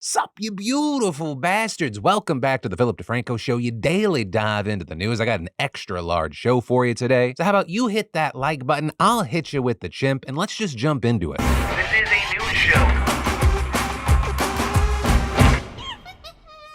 Sup, you beautiful bastards. Welcome back to the Philip DeFranco Show, your daily dive into the news. I got an extra large show for you today. So how about you hit that like button, I'll hit you with the chimp, and let's just jump into it. This is a news show.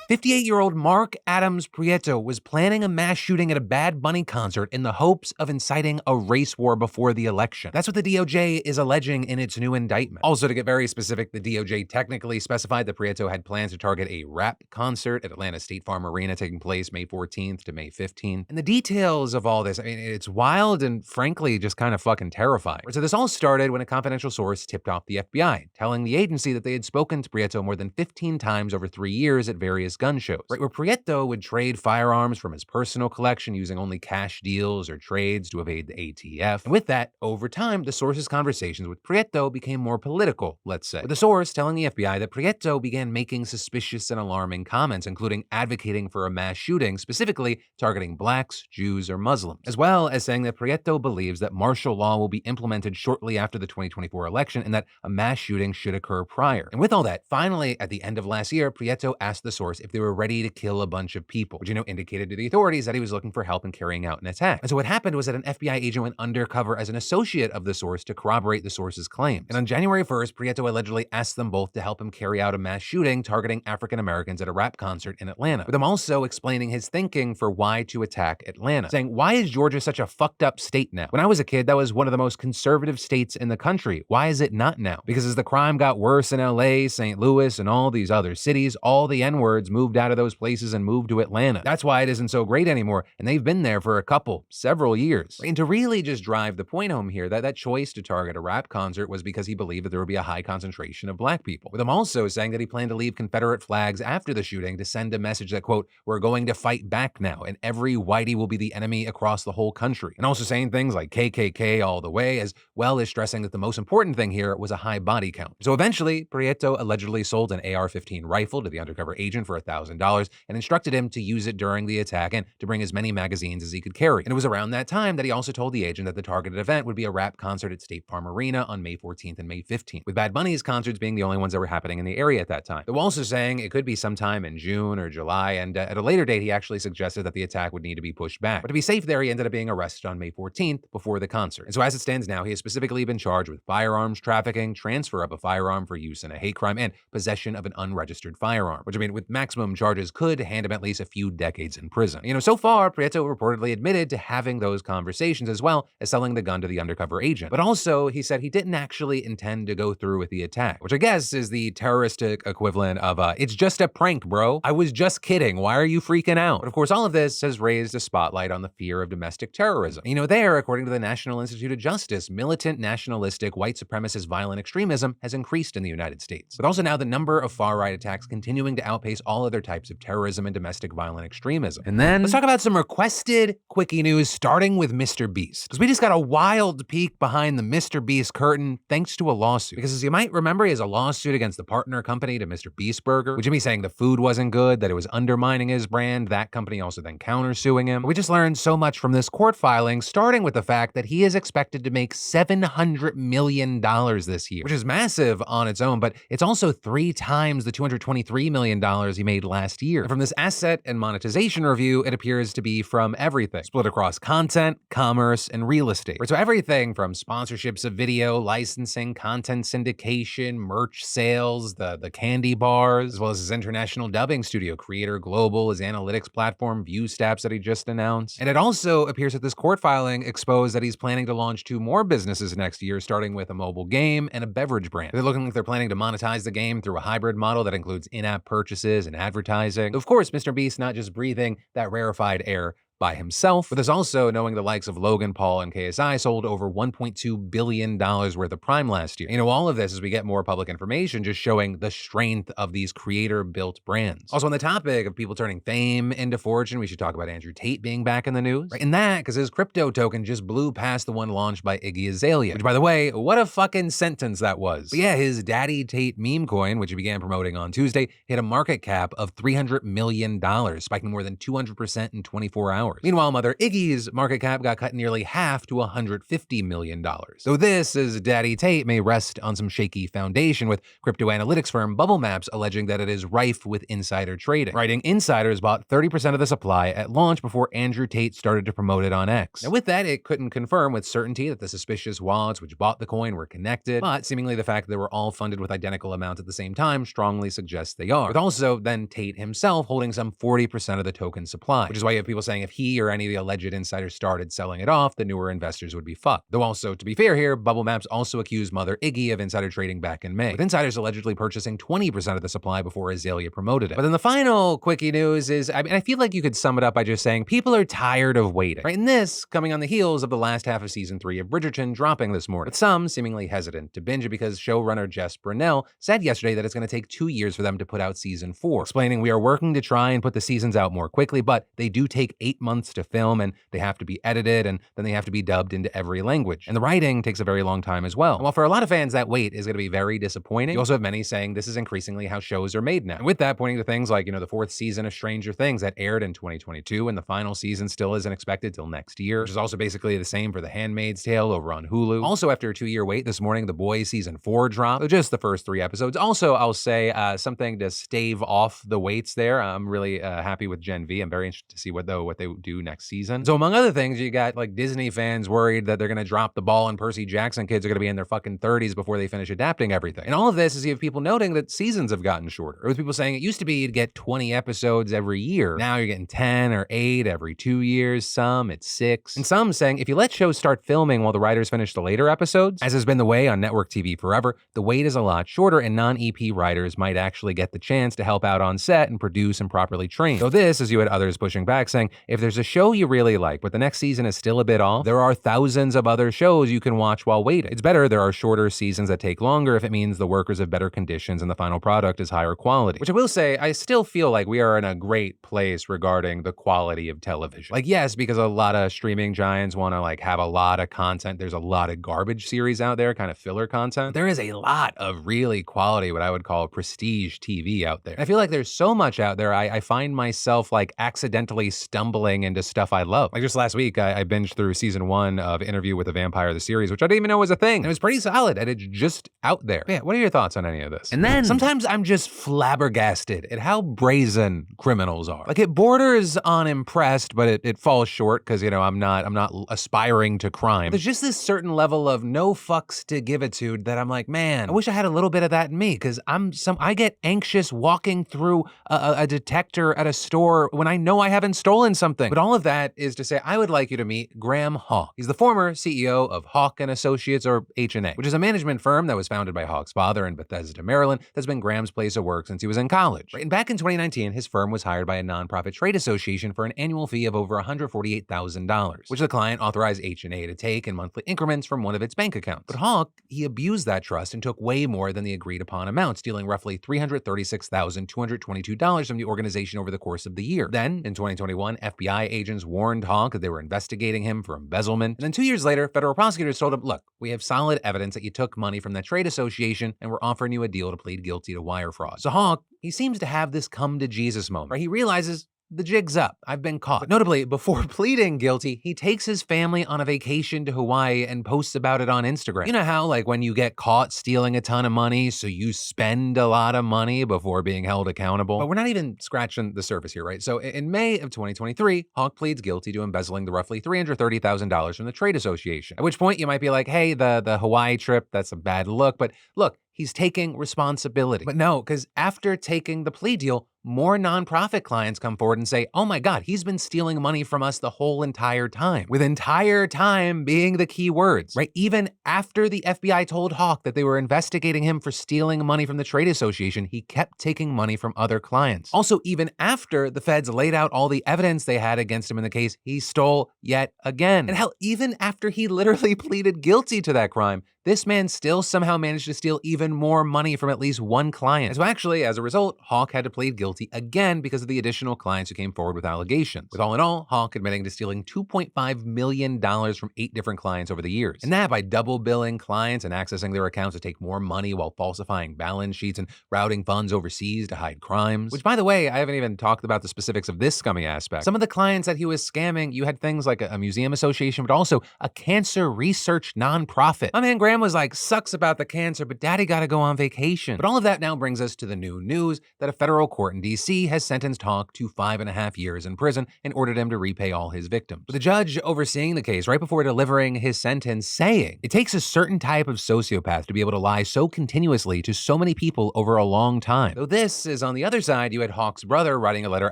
58-year-old Mark Adams Prieto was planning a mass shooting at a Bad Bunny concert in the hopes of inciting a race war before the election. That's what the DOJ is alleging in its new indictment. Also, to get very specific, the DOJ technically specified that Prieto had plans to target a rap concert at Atlanta State Farm Arena taking place May 14th to May 15th. And the details of all this, it's wild and frankly just kind of fucking terrifying. So this all started when a confidential source tipped off the FBI, telling the agency that they had spoken to Prieto more than 15 times over 3 years at various gun shows, right, where Prieto would trade firearms from his personal collection using only cash deals or trades to evade the ATF. And with that, over time, the source's conversations with Prieto became more political, let's say, with the source telling the FBI that Prieto began making suspicious and alarming comments, including advocating for a mass shooting, specifically targeting blacks, Jews, or Muslims, as well as saying that Prieto believes that martial law will be implemented shortly after the 2024 election and that a mass shooting should occur prior. And with all that, finally, at the end of last year, Prieto asked the source if they were ready to kill a bunch of people, which, indicated to the authorities that he was looking for help in carrying out an attack. And so what happened was that an FBI agent went undercover as an associate of the source to corroborate the source's claims. And on January 1st, Prieto allegedly asked them both to help him carry out a mass shooting targeting African Americans at a rap concert in Atlanta, with him also explaining his thinking for why to attack Atlanta, saying, "Why is Georgia such a fucked up state now? When I was a kid, that was one of the most conservative states in the country. Why is it not now? Because as the crime got worse in LA, St. Louis, and all these other cities, all the N-words moved out of those places and moved to Atlanta. That's why it isn't so great anymore, and they've been there for several years." And to really just drive the point home here, that choice to target a rap concert was because he believed that there would be a high concentration of black people, with him also saying that he planned to leave Confederate flags after the shooting to send a message that, quote, "We're going to fight back now, and every whitey will be the enemy across the whole country," and also saying things like KKK all the way, as well as stressing that the most important thing here was a high body count. So eventually, Prieto allegedly sold an AR-15 rifle to the undercover agent for $1,000 and instructed him to use it during the attack and to bring as many magazines as he could carry. And it was around that time that he also told the agent that the targeted event would be a rap concert at State Farm Arena on May 14th and May 15th, with Bad Bunny's concerts being the only ones that were happening in the area at that time. They were also saying it could be sometime in June or July, and at a later date, he actually suggested that the attack would need to be pushed back. But to be safe there, he ended up being arrested on May 14th before the concert. And so as it stands now, he has specifically been charged with firearms trafficking, transfer of a firearm for use in a hate crime, and possession of an unregistered firearm, which, with maximum charges could hand him at least a few decades in prison. So far, Prieto reportedly admitted to having those conversations as well as selling the gun to the undercover agent. But also, he said he didn't actually intend to go through with the attack, which I guess is the terroristic equivalent of, it's just a prank, bro. I was just kidding. Why are you freaking out? But of course, all of this has raised a spotlight on the fear of domestic terrorism. There, according to the National Institute of Justice, militant, nationalistic, white supremacist violent extremism has increased in the United States. But also now the number of far-right attacks continuing to outpace all other types of terrorism and domestic violent extremism. And then let's talk about some requested quickie news, starting with Mr. Beast, because we just got a wild peek behind the Mr. Beast curtain thanks to a lawsuit. Because as you might remember, he has a lawsuit against the partner company to Mr. Beast Burger, with Jimmy saying the food wasn't good, that it was undermining his brand. That company also then countersuing him. But we just learned so much from this court filing, starting with the fact that he is expected to make $700 million this year, which is massive on its own, but it's also 3 times the $223 million he made last year. And from this asset and monetization review, it appears to be from everything, split across content, commerce, and real estate. So everything from sponsorships of video, licensing, content syndication, merch sales, the candy bars, as well as his international dubbing studio, Creator Global, his analytics platform, ViewStaps, that he just announced. And it also appears that this court filing exposed that he's planning to launch 2 more businesses next year, starting with a mobile game and a beverage brand. They're looking like they're planning to monetize the game through a hybrid model that includes in-app purchases and advertising. Of course, Mr. Beast not just breathing that rarefied air by himself, but there's also knowing the likes of Logan Paul and KSI sold over $1.2 billion worth of Prime last year. All of this as we get more public information just showing the strength of these creator-built brands. Also on the topic of people turning fame into fortune, we should talk about Andrew Tate being back in the news. Right? And that because his crypto token just blew past the one launched by Iggy Azalea, which by the way, what a fucking sentence that was. But yeah, his Daddy Tate meme coin, which he began promoting on Tuesday, hit a market cap of $300 million, spiking more than 200% in 24 hours. hours. Meanwhile, Mother Iggy's market cap got cut nearly half to $150 million. So this, as Daddy Tate, may rest on some shaky foundation, with crypto analytics firm Bubble Maps alleging that it is rife with insider trading. Writing, insiders bought 30% of the supply at launch before Andrew Tate started to promote it on X. Now with that, it couldn't confirm with certainty that the suspicious wallets which bought the coin were connected, but seemingly the fact that they were all funded with identical amounts at the same time strongly suggests they are. With also then Tate himself holding some 40% of the token supply, which is why you have people saying if he or any of the alleged insiders started selling it off, the newer investors would be fucked. Though also, to be fair here, Bubble Maps also accused Mother Iggy of insider trading back in May, with insiders allegedly purchasing 20% of the supply before Azalea promoted it. But then the final quickie news is, I feel like you could sum it up by just saying people are tired of waiting, right? And this coming on the heels of the last half of season 3 of Bridgerton dropping this morning, with some seemingly hesitant to binge it because showrunner Jess Brunell said yesterday that it's going to take 2 years for them to put out season 4, explaining we are working to try and put the seasons out more quickly, but they do take 8 months to film and they have to be edited and then they have to be dubbed into every language. And the writing takes a very long time as well. And while for a lot of fans that wait is going to be very disappointing, you also have many saying this is increasingly how shows are made now. And with that, pointing to things like, the 4th season of Stranger Things that aired in 2022 and the final season still isn't expected till next year, which is also basically the same for The Handmaid's Tale over on Hulu. Also, after a 2-year wait this morning, The Boys season 4 dropped, so just the first 3 episodes. Also, I'll say something to stave off the waits there. I'm really happy with Gen V. I'm very interested to see what they do next season. So among other things, you got like Disney fans worried that they're going to drop the ball and Percy Jackson kids are going to be in their fucking 30s before they finish adapting everything. And all of this is you have people noting that seasons have gotten shorter. Or with people saying it used to be you'd get 20 episodes every year. Now you're getting 10 or 8 every 2 years. Some it's 6. And some saying if you let shows start filming while the writers finish the later episodes, as has been the way on network TV forever, the wait is a lot shorter and non-EP writers might actually get the chance to help out on set and produce and properly train. So this, as you had others pushing back saying, if there's a show you really like, but the next season is still a bit off, there are thousands of other shows you can watch while waiting. It's better there are shorter seasons that take longer if it means the workers have better conditions and the final product is higher quality. Which I will say, I still feel like we are in a great place regarding the quality of television. Like, yes, because a lot of streaming giants want to have a lot of content. There's a lot of garbage series out there, kind of filler content. There is a lot of really quality, what I would call prestige TV out there. I feel like there's so much out there, I find myself accidentally stumbling into stuff I love. Like just last week, I binged through season 1 of Interview with the Vampire, the series, which I didn't even know was a thing. And it was pretty solid, and it's just out there. Yeah, what are your thoughts on any of this? And then sometimes I'm just flabbergasted at how brazen criminals are. It borders on impressed, but it falls short because, I'm not aspiring to crime. There's just this certain level of no fucks to give it to that I'm like, man, I wish I had a little bit of that in me because I get anxious walking through a detector at a store when I know I haven't stolen something. But all of that is to say, I would like you to meet Graham Hawk. He's the former CEO of Hawk & Associates, or H&A, which is a management firm that was founded by Hawk's father in Bethesda, Maryland, that's been Graham's place of work since he was in college. Right? And back in 2019, his firm was hired by a nonprofit trade association for an annual fee of over $148,000, which the client authorized H&A to take in monthly increments from one of its bank accounts. But Hawk, he abused that trust and took way more than the agreed upon amount, stealing roughly $336,222 from the organization over the course of the year. Then, in 2021, FBI agents warned Hawk that they were investigating him for embezzlement. And then 2 years later, federal prosecutors told him, look, we have solid evidence that you took money from that trade association and we're offering you a deal to plead guilty to wire fraud. So Hawk, he seems to have this come to Jesus moment where he realizes the jig's up. I've been caught. But notably, before pleading guilty, he takes his family on a vacation to Hawaii and posts about it on Instagram. You know how, when you get caught stealing a ton of money, so you spend a lot of money before being held accountable? But we're not even scratching the surface here, right? So in May of 2023, Hawk pleads guilty to embezzling the roughly $330,000 from the trade association. At which point you might be like, hey, the Hawaii trip, that's a bad look. But look, he's taking responsibility. But no, because after taking the plea deal, more nonprofit clients come forward and say, oh my God, he's been stealing money from us the whole entire time. With entire time being the key words, right? Even after the FBI told Hawk that they were investigating him for stealing money from the trade association, he kept taking money from other clients. Also, even after the feds laid out all the evidence they had against him in the case, he stole yet again. And hell, even after he literally pleaded guilty to that crime, this man still somehow managed to steal even more money from at least one client. And so actually, as a result, Hawk had to plead guilty again because of the additional clients who came forward with allegations. With all in all, Hawk admitting to stealing $2.5 million from 8 different clients over the years. And that by double billing clients and accessing their accounts to take more money while falsifying balance sheets and routing funds overseas to hide crimes. Which, by the way, I haven't even talked about the specifics of this scummy aspect. Some of the clients that he was scamming, you had things like a museum association, but also a cancer research nonprofit. My man Graham was like, sucks about the cancer, but daddy gotta go on vacation. But all of that now brings us to the new news that a federal court in DC has sentenced Hawk to 5.5 years in prison and ordered him to repay all his victims. With the judge overseeing the case right before delivering his sentence saying, it takes a certain type of sociopath to be able to lie so continuously to so many people over a long time. Though this is on the other side, you had Hawk's brother writing a letter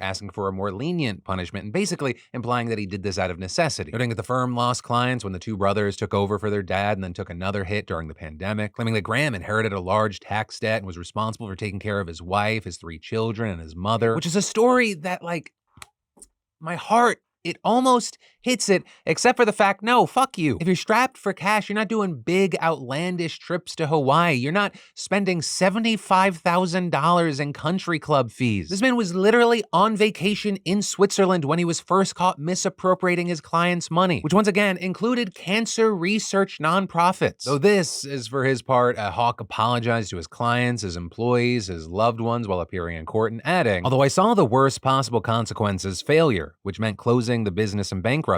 asking for a more lenient punishment and basically implying that he did this out of necessity. Noting that the firm lost clients when the two brothers took over for their dad and then took another hit during the pandemic, claiming that Graham inherited a large tax debt and was responsible for taking care of his wife, his 3 children, and his mother, which is a story that, like, my heart, it almost hits it, except for the fact, no, fuck you. If you're strapped for cash, you're not doing big, outlandish trips to Hawaii. You're not spending $75,000 in country club fees. This man was literally on vacation in Switzerland when he was first caught misappropriating his clients' money, which once again included cancer research nonprofits. Though this is for his part, Hawk apologized to his clients, his employees, his loved ones while appearing in court and adding, although I saw the worst possible consequences, failure, which meant closing the business and bankruptcy,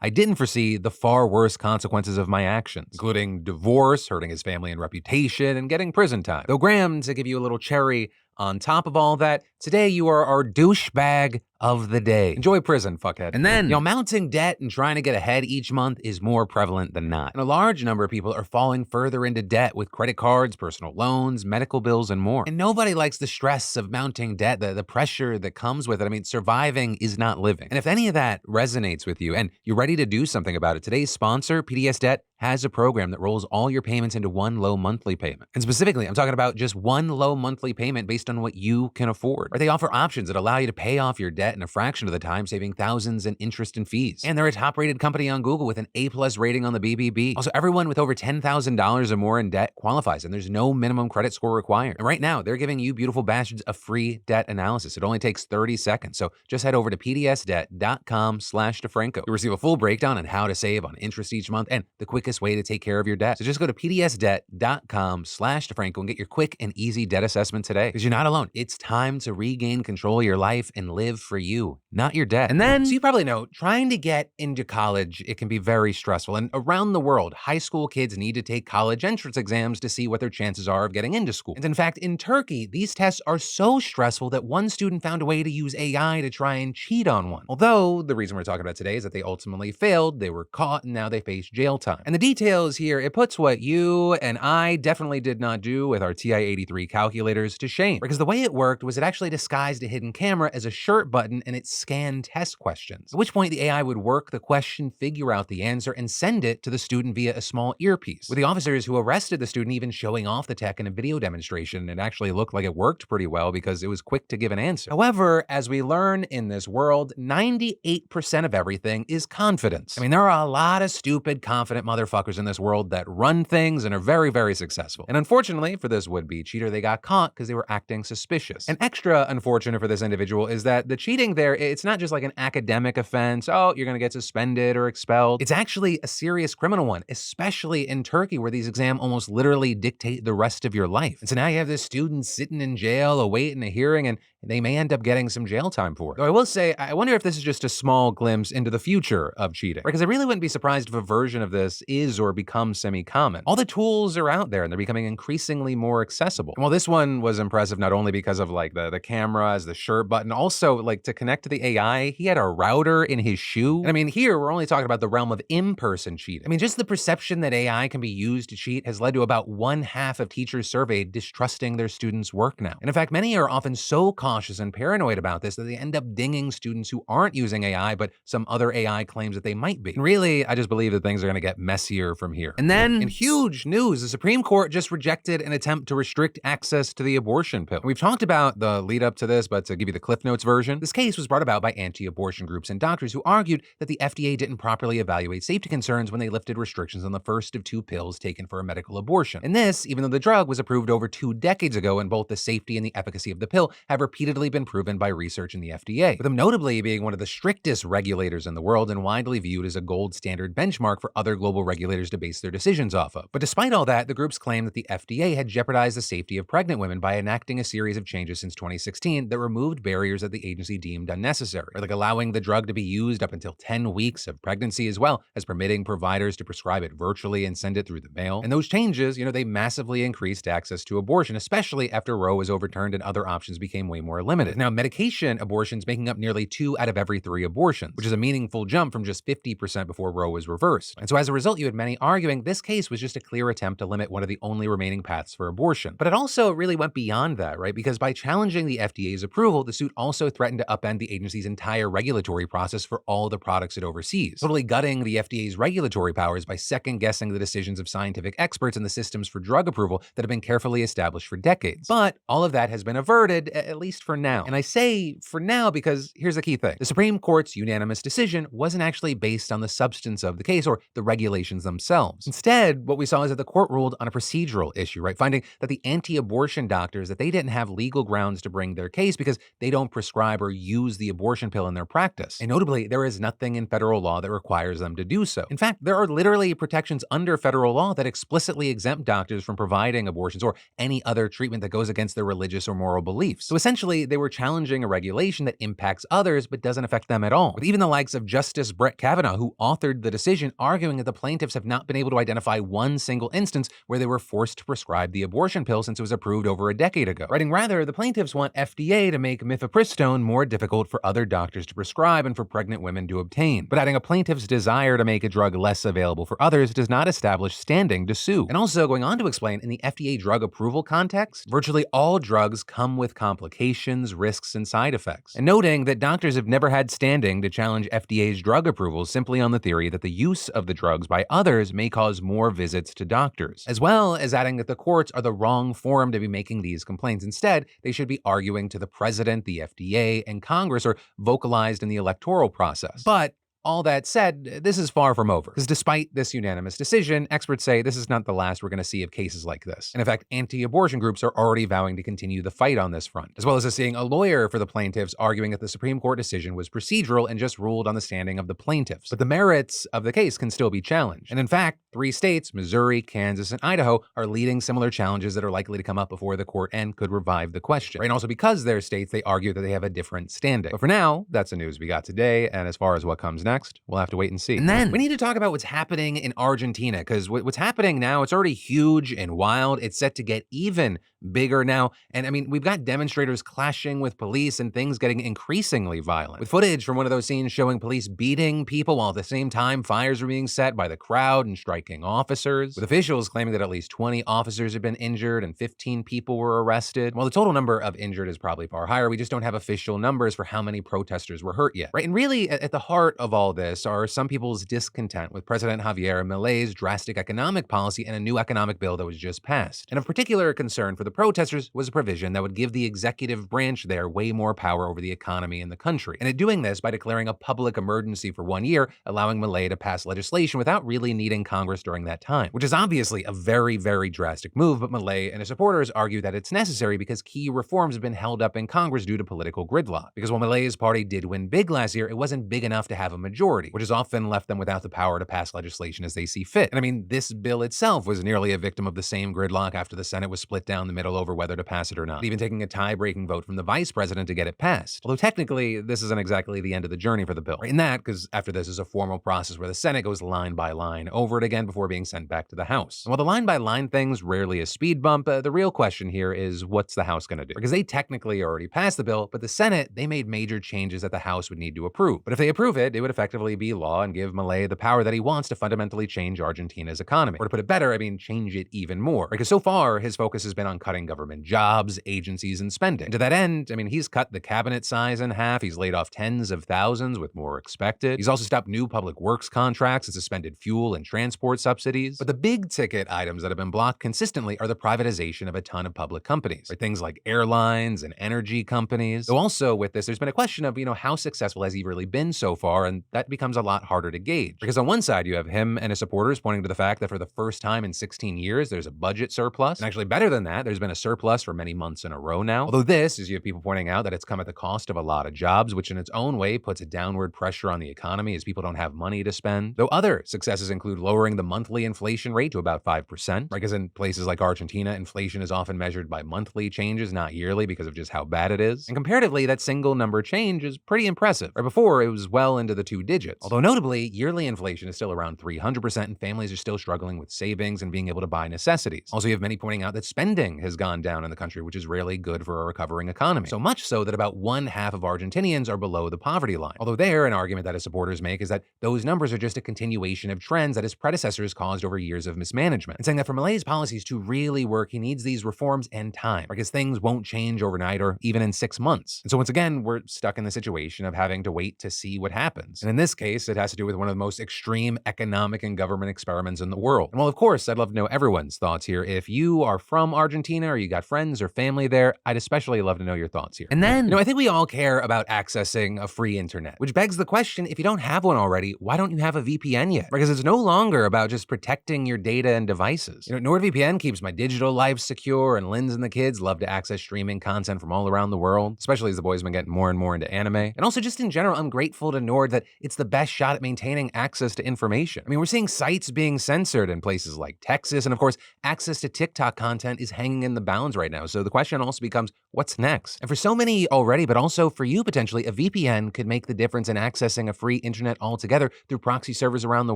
I didn't foresee the far worse consequences of my actions, including divorce, hurting his family and reputation, and getting prison time. Though Graham, to give you a little cherry on top of all that, today you are our douchebag of the day. Enjoy prison, fuckhead. And then, mounting debt and trying to get ahead each month is more prevalent than not. And a large number of people are falling further into debt with credit cards, personal loans, medical bills, and more. And nobody likes the stress of mounting debt, the pressure that comes with it. I mean, surviving is not living. And if any of that resonates with you and you're ready to do something about it, today's sponsor, PDS Debt, has a program that rolls all your payments into one low monthly payment. And specifically, I'm talking about just one low monthly payment based on what you can afford. Or they offer options that allow you to pay off your debt in a fraction of the time, saving thousands in interest and fees. And they're a top-rated company on Google with an A+ rating on the BBB. Also, everyone with over $10,000 or more in debt qualifies, and there's no minimum credit score required. And right now, they're giving you beautiful bastards a free debt analysis. It only takes 30 seconds. So just head over to pdsdebt.com/DeFranco. You'll receive a full breakdown on how to save on interest each month and the quickest way to take care of your debt. So just go to pdsdebt.com/DeFranco and get your quick and easy debt assessment today. Because you're not alone. It's time to regain control of your life and live for you, not your debt. And then, so you probably know, trying to get into college, it can be very stressful. And around the world, high school kids need to take college entrance exams to see what their chances are of getting into school. And in fact, in Turkey, these tests are so stressful that one student found a way to use AI to try and cheat on one. Although, the reason we're talking about today is that they ultimately failed, they were caught, and now they face jail time. And the details here, it puts what you and I definitely did not do with our TI-83 calculators to shame. Because the way it worked was it actually disguised a hidden camera as a shirt button and it scanned test questions. At which point the AI would work the question, figure out the answer, and send it to the student via a small earpiece. With the officers who arrested the student even showing off the tech in a video demonstration, it actually looked like it worked pretty well because it was quick to give an answer. However, as we learn in this world, 98% of everything is confidence. I mean, there are a lot of stupid, confident motherfuckers in this world that run things and are very, very successful. And unfortunately for this would-be cheater, they got caught because they were acting suspicious. And extra unfortunate for this individual is that the cheating there, it's not just like an academic offense, oh, you're gonna get suspended or expelled. It's actually a serious criminal one, especially in Turkey where these exams almost literally dictate the rest of your life. And so now you have this student sitting in jail awaiting a hearing and they may end up getting some jail time for it. Though I will say, I wonder if this is just a small glimpse into the future of cheating. Because I really wouldn't be surprised if a version of this is or becomes semi-common. All the tools are out there and they're becoming increasingly more accessible. And while this one was impressive not only because of like the cameras, the shirt button, also like to connect to the AI, he had a router in his shoe. And I mean, here we're only talking about the realm of in-person cheating. I mean, just the perception that AI can be used to cheat has led to about 1/2 of teachers surveyed distrusting their students' work now. And in fact, many are often so cautious and paranoid about this that they end up dinging students who aren't using AI, but some other AI claims that they might be. And really, I just believe that things are gonna get messier from here. And then, in huge news, the Supreme Court just rejected an attempt to restrict access to the abortion pill. And we've talked about the lead up to this, but to give you the Cliff Notes version, this case was brought about about by anti-abortion groups and doctors who argued that the FDA didn't properly evaluate safety concerns when they lifted restrictions on the first of 2 pills taken for a medical abortion. And this, even though the drug was approved over 2 decades ago and both the safety and the efficacy of the pill have repeatedly been proven by research in the FDA, with them notably being one of the strictest regulators in the world and widely viewed as a gold standard benchmark for other global regulators to base their decisions off of. But despite all that, the groups claim that the FDA had jeopardized the safety of pregnant women by enacting a series of changes since 2016 that removed barriers that the agency deemed unnecessary, like allowing the drug to be used up until 10 weeks of pregnancy, as well as permitting providers to prescribe it virtually and send it through the mail. And those changes, they massively increased access to abortion, especially after Roe was overturned and other options became way more limited. Now, medication abortions making up nearly 2 out of every 3 abortions, which is a meaningful jump from just 50% before Roe was reversed. And so as a result, you had many arguing this case was just a clear attempt to limit one of the only remaining paths for abortion. But it also really went beyond that, right? Because by challenging the FDA's approval, the suit also threatened to upend the agency's entire regulatory process for all the products it oversees, totally gutting the FDA's regulatory powers by second-guessing the decisions of scientific experts and the systems for drug approval that have been carefully established for decades. But all of that has been averted, at least for now. And I say for now because here's the key thing. The Supreme Court's unanimous decision wasn't actually based on the substance of the case or the regulations themselves. Instead, what we saw is that the court ruled on a procedural issue, right? Finding that the anti-abortion doctors, that they didn't have legal grounds to bring their case because they don't prescribe or use the abortion pill in their practice. And notably, there is nothing in federal law that requires them to do so. In fact, there are literally protections under federal law that explicitly exempt doctors from providing abortions or any other treatment that goes against their religious or moral beliefs. So essentially, they were challenging a regulation that impacts others but doesn't affect them at all. With even the likes of Justice Brett Kavanaugh, who authored the decision, arguing that the plaintiffs have not been able to identify one single instance where they were forced to prescribe the abortion pill since it was approved over a decade ago. Writing rather, the plaintiffs want FDA to make mifepristone more difficult for other doctors to prescribe and for pregnant women to obtain. But adding a plaintiff's desire to make a drug less available for others does not establish standing to sue. And also going on to explain, in the FDA drug approval context, virtually all drugs come with complications, risks, and side effects. And noting that doctors have never had standing to challenge FDA's drug approvals simply on the theory that the use of the drugs by others may cause more visits to doctors, as well as adding that the courts are the wrong forum to be making these complaints. Instead, they should be arguing to the president, the FDA, and Congress, or vocalized in the electoral process. But all that said, this is far from over, because despite this unanimous decision, experts say this is not the last we're going to see of cases like this. And in fact, anti-abortion groups are already vowing to continue the fight on this front, as well as seeing a lawyer for the plaintiffs arguing that the Supreme Court decision was procedural and just ruled on the standing of the plaintiffs. But the merits of the case can still be challenged. And in fact, 3 states, Missouri, Kansas, and Idaho, are leading similar challenges that are likely to come up before the court and could revive the question. Right? And also because they're states, they argue that they have a different standing. But for now, that's the news we got today. And as far as what comes next, we'll have to wait and see. And then we need to talk about what's happening in Argentina, because what's happening now, it's already huge and wild. It's set to get even bigger now. And I mean, we've got demonstrators clashing with police and things getting increasingly violent, with footage from one of those scenes showing police beating people while at the same time fires were being set by the crowd and striking officers, with officials claiming that at least 20 officers have been injured and 15 people were arrested. While the total number of injured is probably far higher, we just don't have official numbers for how many protesters were hurt yet, right? And really, at the heart of all this are some people's discontent with President Javier Milei's drastic economic policy and a new economic bill that was just passed. And of particular concern for the protesters was a provision that would give the executive branch there way more power over the economy in the country. And it doing this by declaring a public emergency for 1 year, allowing Milei to pass legislation without really needing Congress during that time, which is obviously a very, very drastic move, but Milei and his supporters argue that it's necessary because key reforms have been held up in Congress due to political gridlock. Because while Milei's party did win big last year, it wasn't big enough to have a majority, which has often left them without the power to pass legislation as they see fit. And I mean, this bill itself was nearly a victim of the same gridlock after the Senate was split down the middle over whether to pass it or not, even taking a tie-breaking vote from the vice president to get it passed. Although technically, this isn't exactly the end of the journey for the bill. Right? In that, because after this is a formal process where the Senate goes line by line over it again before being sent back to the House. And while the line-by-line thing's rarely a speed bump, the real question here is what's the House going to do? Because they technically already passed the bill, but the Senate, they made major changes that the House would need to approve. But if they approve it, it would affect effectively be law and give Milei the power that he wants to fundamentally change Argentina's economy. Or to put it better, I mean, change it even more. Because so far, his focus has been on cutting government jobs, agencies, and spending. And to that end, I mean, he's cut the cabinet size in half, he's laid off tens of thousands with more expected. He's also stopped new public works contracts and suspended fuel and transport subsidies. But the big ticket items that have been blocked consistently are the privatization of a ton of public companies, like things like airlines and energy companies. Though also with this, there's been a question of, how successful has he really been so far? And that becomes a lot harder to gauge. Because on one side, you have him and his supporters pointing to the fact that for the first time in 16 years, there's a budget surplus. And actually better than that, there's been a surplus for many months in a row now. Although this is, you have people pointing out that it's come at the cost of a lot of jobs, which in its own way puts a downward pressure on the economy as people don't have money to spend. Though other successes include lowering the monthly inflation rate to about 5%, right? Because in places like Argentina, inflation is often measured by monthly changes, not yearly, because of just how bad it is. And comparatively, that single number change is pretty impressive. Right before, it was well into the 2 digits. Although notably, yearly inflation is still around 300%, and families are still struggling with savings and being able to buy necessities. Also, you have many pointing out that spending has gone down in the country, which is rarely good for a recovering economy. So much so that about 1/2 of Argentinians are below the poverty line. Although there, an argument that his supporters make is that those numbers are just a continuation of trends that his predecessors caused over years of mismanagement. And saying that for Milei's policies to really work, he needs these reforms and time, because things won't change overnight or even in 6 months. And so once again, we're stuck in the situation of having to wait to see what happens. And in this case, it has to do with one of the most extreme economic and government experiments in the world. And well, of course, I'd love to know everyone's thoughts here. If you are from Argentina or you got friends or family there, I'd especially love to know your thoughts here. And then, I think we all care about accessing a free internet, which begs the question, if you don't have one already, why don't you have a VPN yet? Because it's no longer about just protecting your data and devices. NordVPN keeps my digital life secure, and Linz and the kids love to access streaming content from all around the world, especially as the boys have been getting more and more into anime. And also just in general, I'm grateful to Nord that it's the best shot at maintaining access to information. I mean, we're seeing sites being censored in places like Texas, and of course, access to TikTok content is hanging in the balance right now. So the question also becomes, what's next? And for so many already, but also for you potentially, a VPN could make the difference in accessing a free internet altogether through proxy servers around the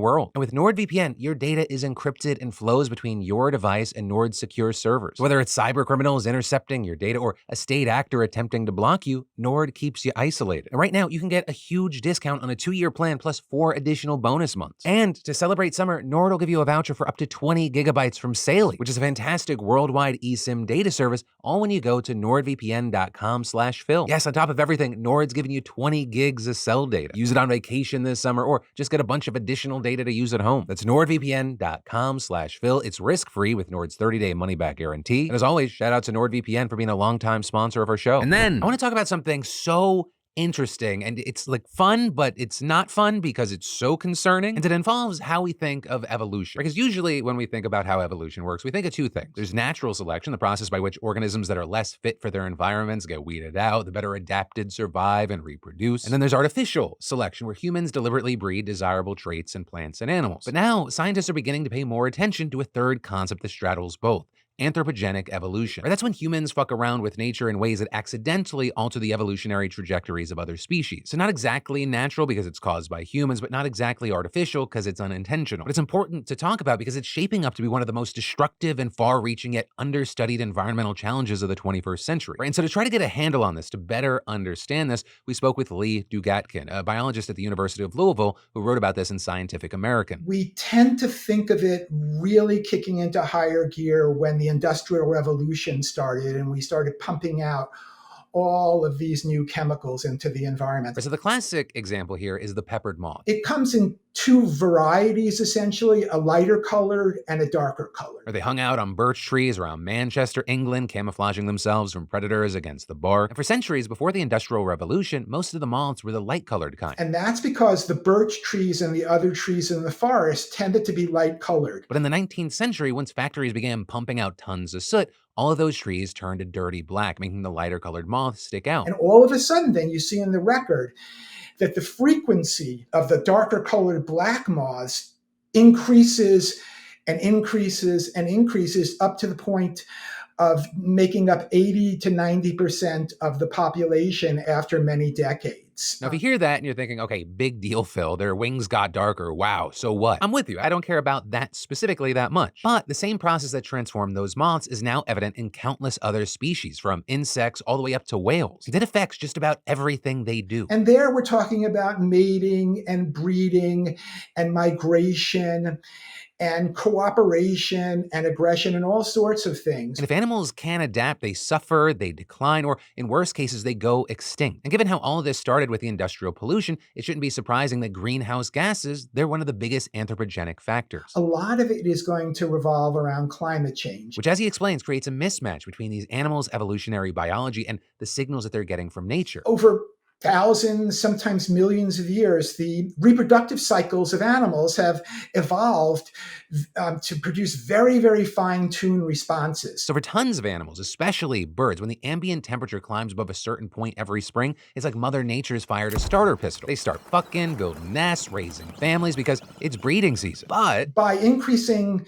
world. And with NordVPN, your data is encrypted and flows between your device and Nord's secure servers. So whether it's cyber criminals intercepting your data or a state actor attempting to block you, Nord keeps you isolated. And right now, you can get a huge discount on a 2-year plan plus 4 additional bonus months. And to celebrate summer, Nord will give you a voucher for up to 20 gigabytes from Saley, which is a fantastic worldwide eSIM data service, all when you go to nordvpn.com/Phil. Yes, on top of everything, Nord's giving you 20 gigs of cell data. Use it on vacation this summer, or just get a bunch of additional data to use at home. That's nordvpn.com/Phil. It's risk-free with Nord's 30-day money-back guarantee. And as always, shout out to NordVPN for being a longtime sponsor of our show. And then I want to talk about something so interesting, and it's like fun, but it's not fun because it's so concerning, and it involves how we think of evolution. Because usually when we think about how evolution works, we think of 2 things. There's natural selection, the process by which organisms that are less fit for their environments get weeded out, the better adapted survive and reproduce. And then there's artificial selection, where humans deliberately breed desirable traits in plants and animals. But now scientists are beginning to pay more attention to a third concept that straddles both: anthropogenic evolution. That's when humans fuck around with nature in ways that accidentally alter the evolutionary trajectories of other species. So not exactly natural because it's caused by humans, but not exactly artificial because it's unintentional. But it's important to talk about because it's shaping up to be one of the most destructive and far-reaching yet understudied environmental challenges of the 21st century. Right? And so to try to get a handle on this, to better understand this, we spoke with Lee Dugatkin, a biologist at the University of Louisville, who wrote about this in Scientific American. We tend to think of it really kicking into higher gear when the Industrial Revolution started and we started pumping out all of these new chemicals into the environment. So the classic example here is the peppered moth. It comes in 2 varieties, essentially, a lighter colored and a darker colored. They hung out on birch trees around Manchester, England, camouflaging themselves from predators against the bark. And for centuries before the Industrial Revolution, most of the moths were the light-colored kind. And that's because the birch trees and the other trees in the forest tended to be light-colored. But in the 19th century, once factories began pumping out tons of soot, all of those trees turned a dirty black, making the lighter-colored moths stick out. And all of a sudden, then, you see in the record that the frequency of the darker colored black moths increases and increases and increases up to the point of making up 80 to 90% of the population after many decades. athletes. Now, if you hear that and you're thinking, okay, big deal, Phil, their wings got darker, wow, so what? I'm with you. I don't care about that specifically that much. But the same process that transformed those moths is now evident in countless other species, from insects all the way up to whales. It affects just about everything they do. And there we're talking about mating and breeding and migration and cooperation and aggression and all sorts of things. And if animals can adapt, they suffer, they decline, or in worst cases, they go extinct. And given how all of this started with the industrial pollution, it shouldn't be surprising that greenhouse gases, they're one of the biggest anthropogenic factors. A lot of it is going to revolve around climate change, which, as he explains, creates a mismatch between these animals' evolutionary biology and the signals that they're getting from nature. Over thousands, sometimes millions of years, the reproductive cycles of animals have evolved to produce very, very fine-tuned responses. So for tons of animals, especially birds, when the ambient temperature climbs above a certain point every spring, it's like Mother Nature's fired a starter pistol. They start fucking, building nests, raising families because it's breeding season. But by increasing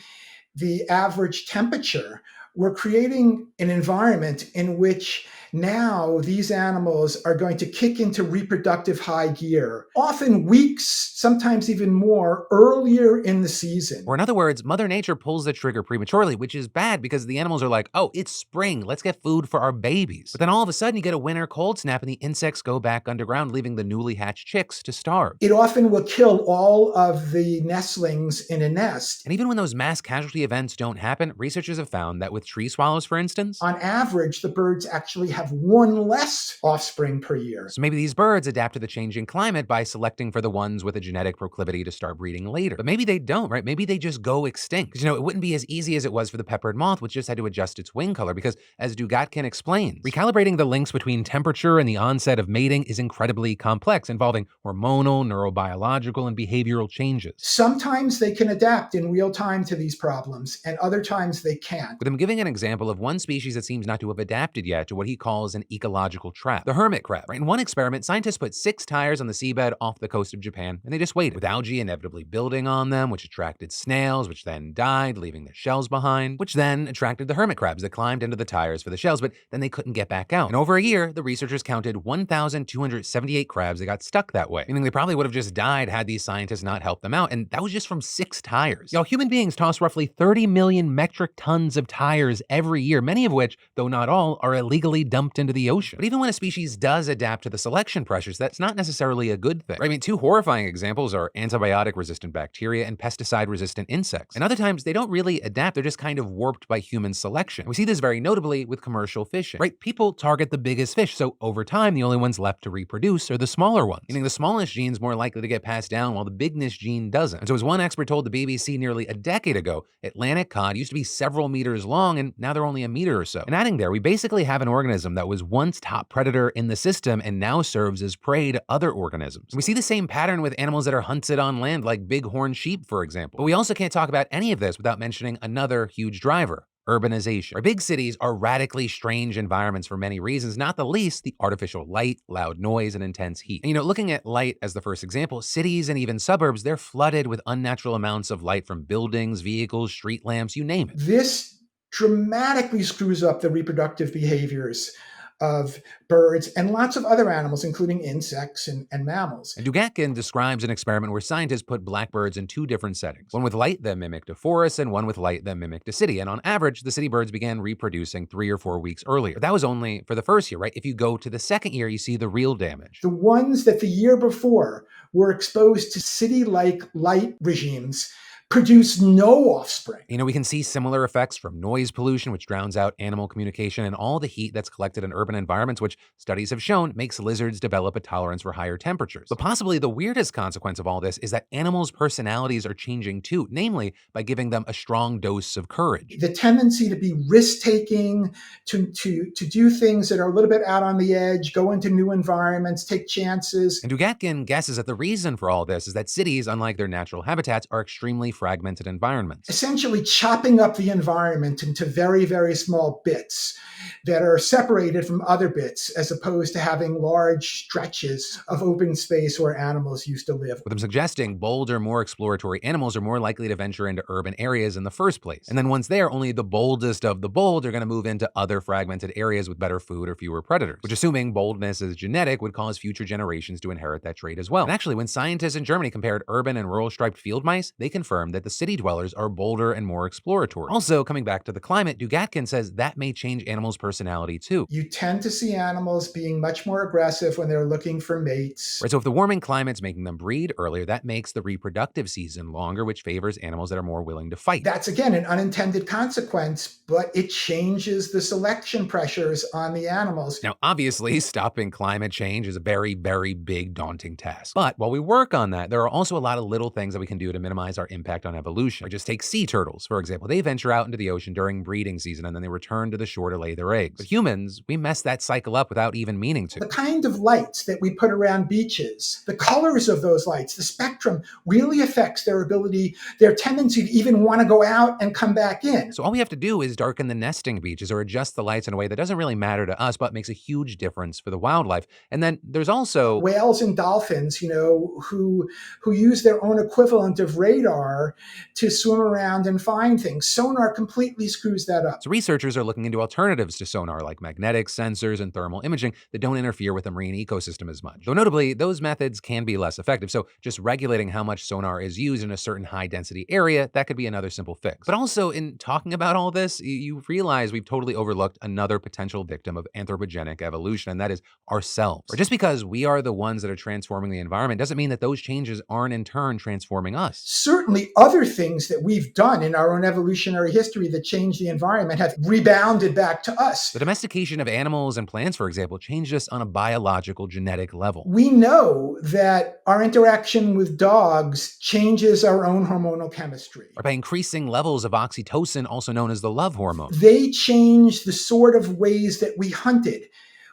the average temperature, we're creating an environment in which now these animals are going to kick into reproductive high gear, often weeks, sometimes even more, earlier in the season. Or in other words, Mother Nature pulls the trigger prematurely, which is bad because the animals are like, oh, it's spring, let's get food for our babies. But then all of a sudden you get a winter cold snap and the insects go back underground, leaving the newly hatched chicks to starve. It often will kill all of the nestlings in a nest. And even when those mass casualty events don't happen, researchers have found that with tree swallows, for instance, on average, the birds actually have one less offspring per year. So maybe these birds adapt to the changing climate by selecting for the ones with a genetic proclivity to start breeding later. But maybe they don't, right? Maybe they just go extinct. Because, it wouldn't be as easy as it was for the peppered moth, which just had to adjust its wing color because, as Dugatkin explains, recalibrating the links between temperature and the onset of mating is incredibly complex, involving hormonal, neurobiological, and behavioral changes. Sometimes they can adapt in real time to these problems, and other times they can't. With him giving an example of one species that seems not to have adapted yet to what he calls an ecological trap, the hermit crab. Right? In one experiment, scientists put 6 tires on the seabed off the coast of Japan, and they just waited, with algae inevitably building on them, which attracted snails, which then died, leaving their shells behind, which then attracted the hermit crabs that climbed into the tires for the shells, but then they couldn't get back out. And over a year, the researchers counted 1,278 crabs that got stuck that way, meaning they probably would have just died had these scientists not helped them out, and that was just from 6 tires. Human beings toss roughly 30 million metric tons of tires every year, many of which, though not all, are illegally dumped into the ocean. But even when a species does adapt to the selection pressures, that's not necessarily a good thing. Right? I mean, 2 horrifying examples are antibiotic-resistant bacteria and pesticide-resistant insects. And other times, they don't really adapt, they're just kind of warped by human selection. We see this very notably with commercial fishing. Right? People target the biggest fish, so over time, the only ones left to reproduce are the smaller ones, meaning the smallest gene's more likely to get passed down while the bigness gene doesn't. And so as one expert told the BBC nearly a decade ago, Atlantic cod used to be several meters long, and now they're only a meter or so. And adding there, we basically have an organism that was once top predator in the system and now serves as prey to other organisms. We see the same pattern with animals that are hunted on land, like bighorn sheep, for example. But we also can't talk about any of this without mentioning another huge driver: urbanization. Our big cities are radically strange environments for many reasons, not the least the artificial light, loud noise, and intense heat. And, looking at light as the first example, cities and even suburbs, they're flooded with unnatural amounts of light from buildings, vehicles, street lamps, you name it. This dramatically screws up the reproductive behaviors of birds and lots of other animals, including insects and mammals. And Dugatkin describes an experiment where scientists put blackbirds in 2 different settings, one with light that mimicked a forest and one with light that mimicked a city. And on average, the city birds began reproducing 3 or 4 weeks earlier. But that was only for the first year, right? If you go to the second year, you see the real damage. The ones that the year before were exposed to city-like light regimes produce no offspring. We can see similar effects from noise pollution, which drowns out animal communication, and all the heat that's collected in urban environments, which studies have shown makes lizards develop a tolerance for higher temperatures. But possibly the weirdest consequence of all this is that animals' personalities are changing too, namely by giving them a strong dose of courage. The tendency to be risk-taking, to do things that are a little bit out on the edge, go into new environments, take chances. And Dugatkin guesses that the reason for all this is that cities, unlike their natural habitats, are extremely fragmented environments. Essentially chopping up the environment into very, very small bits that are separated from other bits, as opposed to having large stretches of open space where animals used to live. With them suggesting bolder, more exploratory animals are more likely to venture into urban areas in the first place. And then once there, only the boldest of the bold are going to move into other fragmented areas with better food or fewer predators, which, assuming boldness is genetic, would cause future generations to inherit that trait as well. And actually, when scientists in Germany compared urban and rural striped field mice, they confirmed that the city dwellers are bolder and more exploratory. Also, coming back to the climate, Dugatkin says that may change animals' personality too. You tend to see animals being much more aggressive when they're looking for mates. Right, so if the warming climate's making them breed earlier, that makes the reproductive season longer, which favors animals that are more willing to fight. That's, again, an unintended consequence, but it changes the selection pressures on the animals. Now, obviously, stopping climate change is a very, very big, daunting task. But while we work on that, there are also a lot of little things that we can do to minimize our impact on evolution. Or just take sea turtles, for example. They venture out into the ocean during breeding season, and then they return to the shore to lay their eggs. But humans, we mess that cycle up without even meaning to. The kind of lights that we put around beaches, the colors of those lights, the spectrum really affects their ability, their tendency to even want to go out and come back in. So all we have to do is darken the nesting beaches or adjust the lights in a way that doesn't really matter to us, but makes a huge difference for the wildlife. And then there's also whales and dolphins, who use their own equivalent of radar to swim around and find things. Sonar completely screws that up. So researchers are looking into alternatives to sonar like magnetic sensors and thermal imaging that don't interfere with the marine ecosystem as much. Though notably, those methods can be less effective. So just regulating how much sonar is used in a certain high density area, that could be another simple fix. But also in talking about all this, you realize we've totally overlooked another potential victim of anthropogenic evolution, and that is ourselves. Or just because we are the ones that are transforming the environment doesn't mean that those changes aren't in turn transforming us. Certainly other things that we've done in our own evolutionary history that changed the environment have rebounded back to us. The domestication of animals and plants, for example, changed us on a biological genetic level. We know that our interaction with dogs changes our own hormonal chemistry. Or by increasing levels of oxytocin, also known as the love hormone. They change the sort of ways that we hunted,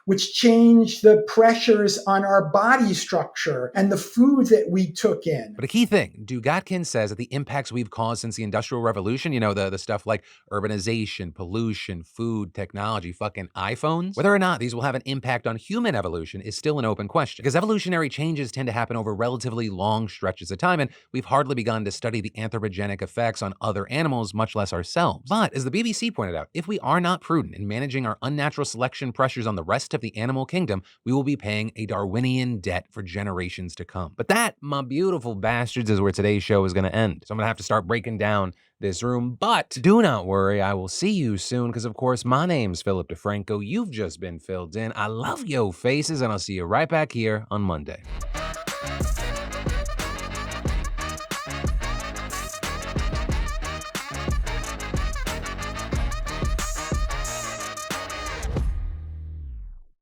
which changed the pressures on our body structure and the food that we took in. But a key thing, Dugatkin says that the impacts we've caused since the Industrial Revolution, the stuff like urbanization, pollution, food, technology, fucking iPhones, whether or not these will have an impact on human evolution is still an open question. Because evolutionary changes tend to happen over relatively long stretches of time, and we've hardly begun to study the anthropogenic effects on other animals, much less ourselves. But as the BBC pointed out, if we are not prudent in managing our unnatural selection pressures on the rest of the animal kingdom, we will be paying a Darwinian debt for generations to come. But that, my beautiful bastards, is where today's show is going to end. So I'm going to have to start breaking down this room, but do not worry, I will see you soon, because of course my name's Philip DeFranco. You've just been filled in. I love yo faces, and I'll see you right back here on Monday.